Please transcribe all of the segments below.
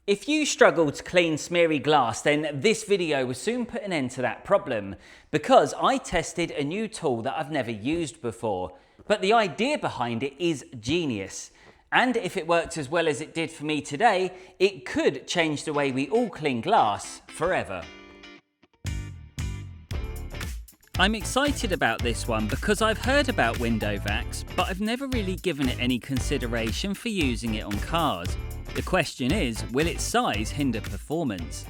If you struggle to clean smeary glass, then this video will soon put an end to that problem, because I tested a new tool that I've never used before. But the idea behind it is genius. And if it works as well as it did for me today, it could change the way we all clean glass forever. I'm excited about this one because I've heard about window vacs, but I've never really given it any consideration for using it on cars. The question is, will its size hinder performance?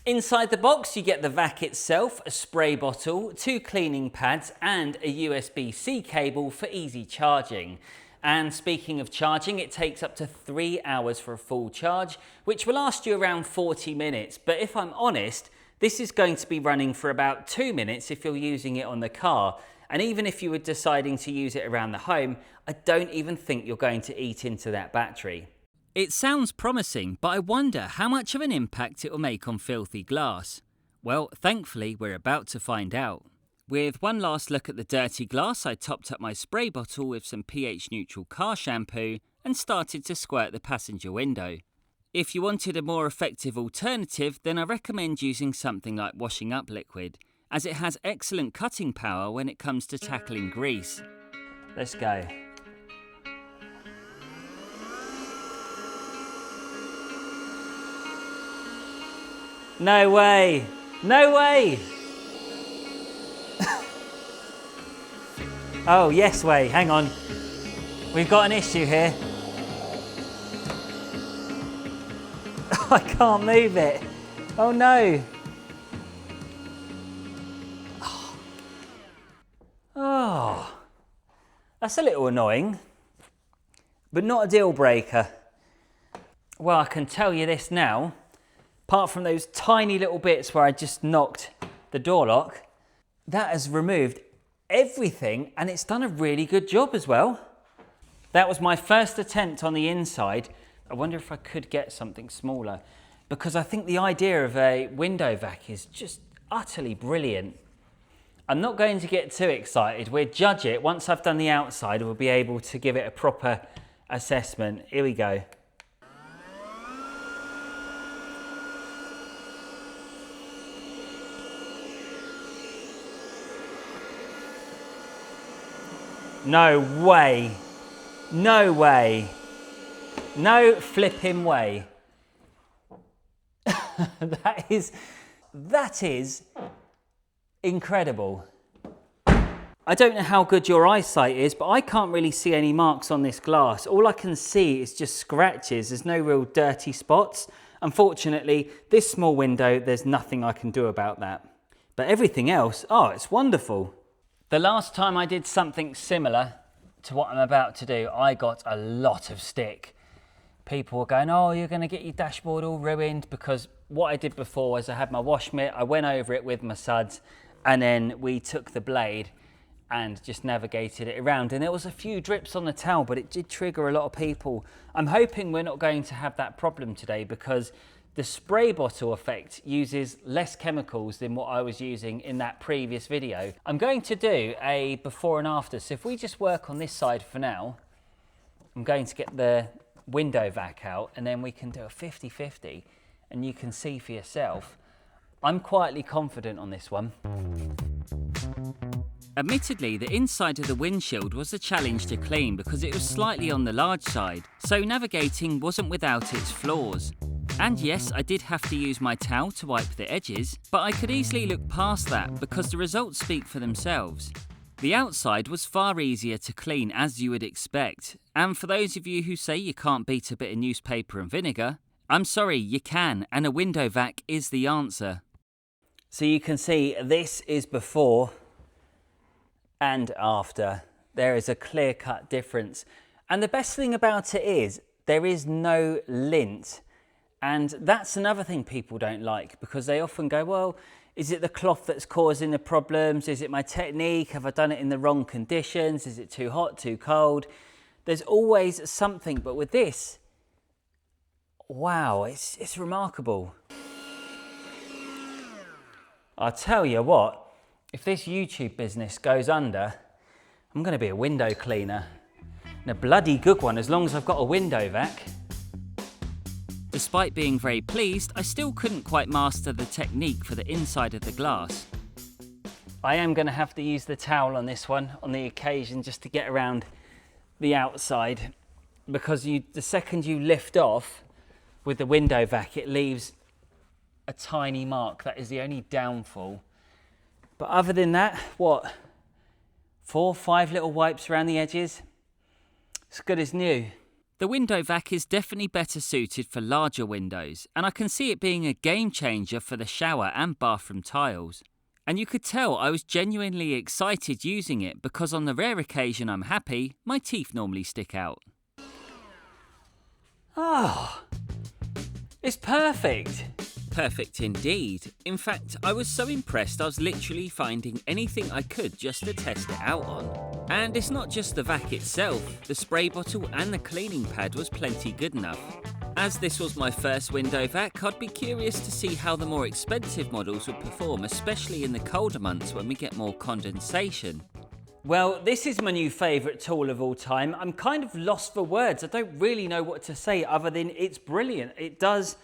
Inside the box you get the vac itself, a spray bottle, 2 cleaning pads and a USB-C cable for easy charging. And speaking of charging, it takes up to 3 hours for a full charge, which will last you around 40 minutes. But if I'm honest, this is going to be running for about 2 minutes if you're using it on the car. And even if you were deciding to use it around the home, I don't even think you're going to eat into that battery. It sounds promising, but I wonder how much of an impact it will make on filthy glass. Well, thankfully, we're about to find out. With one last look at the dirty glass, I topped up my spray bottle with some pH-neutral car shampoo and started to squirt the passenger window. If you wanted a more effective alternative, then I recommend using something like washing up liquid, as it has excellent cutting power when it comes to tackling grease. Let's go. No way! No way! Oh, yes way, hang on. We've got an issue here. I can't move it. Oh no. Oh, that's a little annoying, but not a deal breaker. Well, I can tell you this now. Apart from those tiny little bits where I just knocked the door lock, that has removed everything and it's done a really good job as well. That was my first attempt on the inside. I wonder if I could get something smaller, because I think the idea of a window vac is just utterly brilliant. I'm not going to get too excited. We'll judge it. Once I've done the outside, we'll be able to give it a proper assessment. Here we go. No way. No way. No flipping way. That is incredible. I don't know how good your eyesight is, but I can't really see any marks on this glass. All I can see is just scratches. There's no real dirty spots. Unfortunately, this small window, there's nothing I can do about that. But everything else, oh, it's wonderful. The last time I did something similar to what I'm about to do, I got a lot of stick. People were going, oh, you're going to get your dashboard all ruined, because what I did before was I had my wash mitt, I went over it with my suds, and then we took the blade and just navigated it around. And there was a few drips on the towel, but it did trigger a lot of people. I'm hoping we're not going to have that problem today, because the spray bottle effect uses less chemicals than what I was using in that previous video. I'm going to do a before and after. So if we just work on this side for now, I'm going to get the window vac out and then we can do a 50-50 and you can see for yourself. I'm quietly confident on this one. Admittedly, the inside of the windshield was a challenge to clean because it was slightly on the large side, so navigating wasn't without its flaws. And yes, I did have to use my towel to wipe the edges, but I could easily look past that because the results speak for themselves. The outside was far easier to clean, as you would expect, and for those of you who say you can't beat a bit of newspaper and vinegar, I'm sorry, you can, and a window vac is the answer. So you can see this is before and after. There is a clear-cut difference. And the best thing about it is there is no lint. And that's another thing people don't like, because they often go, well, is it the cloth that's causing the problems? Is it my technique? Have I done it in the wrong conditions? Is it too hot, too cold? There's always something, but with this, wow, it's remarkable. I'll tell you what, if this YouTube business goes under, I'm going to be a window cleaner. And a bloody good one, as long as I've got a window vac. Despite being very pleased, I still couldn't quite master the technique for the inside of the glass. I am going to have to use the towel on this one on the occasion just to get around the outside, because the second you lift off with the window vac, it leaves a tiny mark. That is the only downfall. But other than that, what, 4 or 5 little wipes around the edges? It's good as new. The window vac is definitely better suited for larger windows, and I can see it being a game changer for the shower and bathroom tiles. And you could tell I was genuinely excited using it, because on the rare occasion I'm happy, my teeth normally stick out. Oh, it's perfect. Perfect indeed. In fact, I was so impressed I was literally finding anything I could just to test it out on. And it's not just the vac itself, the spray bottle and the cleaning pad was plenty good enough. As this was my first window vac, I'd be curious to see how the more expensive models would perform, especially in the colder months when we get more condensation. Well, this is my new favourite tool of all time. I'm kind of lost for words. I don't really know what to say other than it's brilliant. It does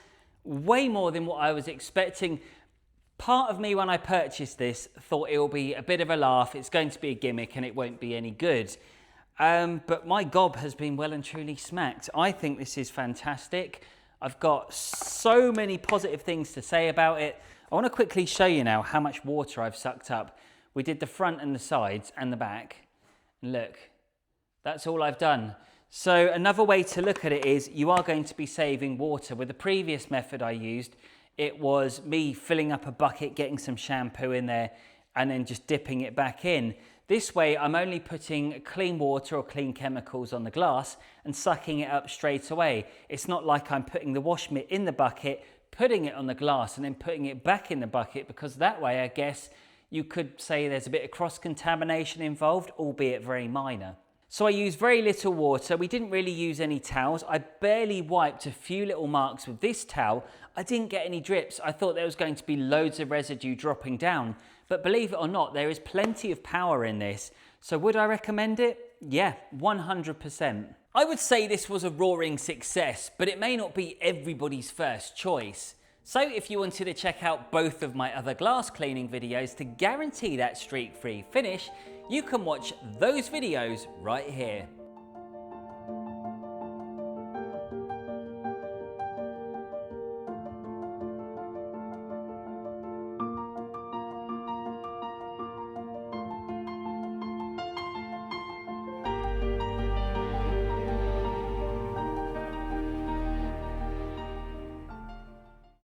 way more than what I was expecting. Part of me, when I purchased this, thought it'll be a bit of a laugh, it's going to be a gimmick and it won't be any good. But my gob has been well and truly smacked. I think this is fantastic. I've got so many positive things to say about it. I want to quickly show you now how much water I've sucked up. We did the front and the sides and the back. And look, that's all I've done. So another way to look at it is you are going to be saving water. With the previous method I used, it was me filling up a bucket, getting some shampoo in there, and then just dipping it back in. This way, I'm only putting clean water or clean chemicals on the glass and sucking it up straight away. It's not like I'm putting the wash mitt in the bucket, putting it on the glass, and then putting it back in the bucket, because that way, I guess, you could say there's a bit of cross-contamination involved, albeit very minor. So I used very little water. We didn't really use any towels. I barely wiped a few little marks with this towel. I didn't get any drips. I thought there was going to be loads of residue dropping down. But believe it or not, there is plenty of power in this. So would I recommend it? Yeah, 100%. I would say this was a roaring success, but it may not be everybody's first choice. So if you wanted to check out both of my other glass cleaning videos to guarantee that streak-free finish, you can watch those videos right here.